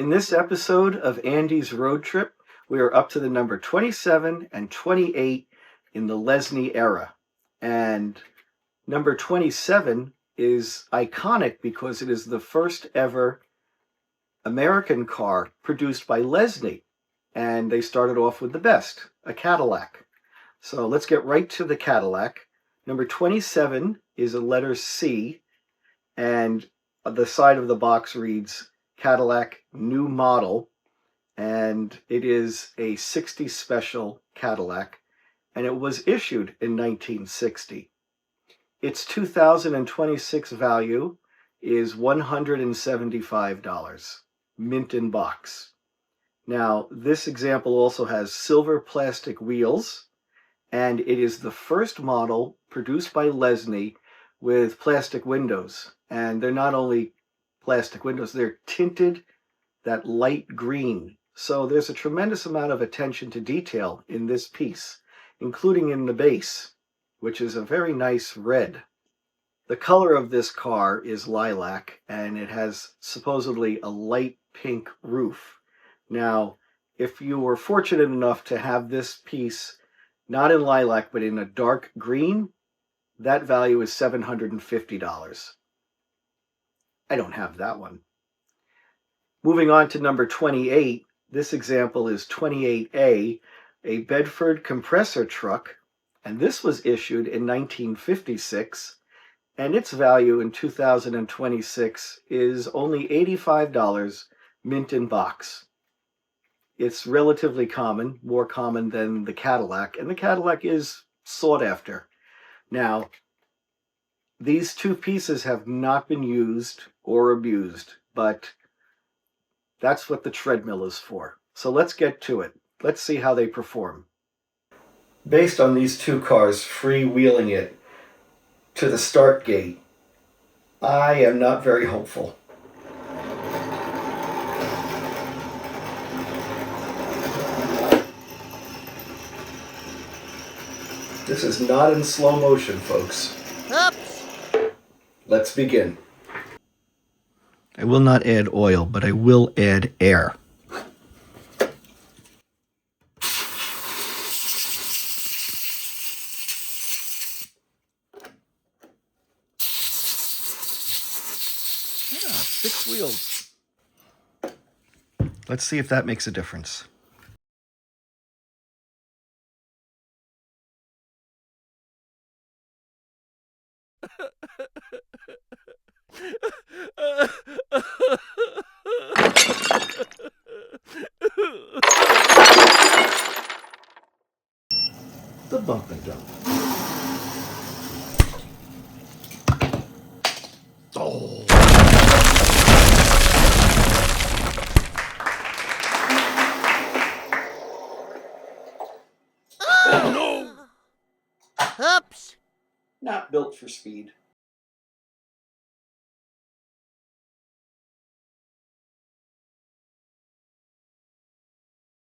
In this episode of Andy's Road Trip, we are up to the number 27 and 28 in the Lesney era. And number 27 is iconic because it is the first ever American car produced by Lesney. And they started off with the best, a Cadillac. So let's get right to the Cadillac. Number 27 is a letter C, and the side of the box reads Cadillac New Model, and it is a 60 special Cadillac, and it was issued in 1960. Its 2026 value is $175, mint in box. Now, this example also has silver plastic wheels, and it is the first model produced by Lesney with plastic windows. And they're not only plastic windows, they're tinted that light green. So there's a tremendous amount of attention to detail in this piece, including in the base, which is a very nice red. The color of this car is lilac, and it has supposedly a light pink roof. Now, if you were fortunate enough to have this piece not in lilac, but in a dark green, that value is $750. I don't have that one. Moving on to number 28, this example is 28A, a Bedford compressor truck, and this was issued in 1956, and its value in 2026 is only $85, mint in box. It's relatively common, more common than the Cadillac, and the Cadillac is sought after. Now, these two pieces have not been used or abused, but that's what the treadmill is for. So let's get to it. Let's see how they perform. Based on these two cars freewheeling it to the start gate, I am not very hopeful. This is not in slow motion, folks. Oops. Let's begin. I will not add oil, but I will add air. Yeah, 6 wheels. Let's see if that makes a difference. The bump and dump. Oh. Oh no! Oops! Not built for speed.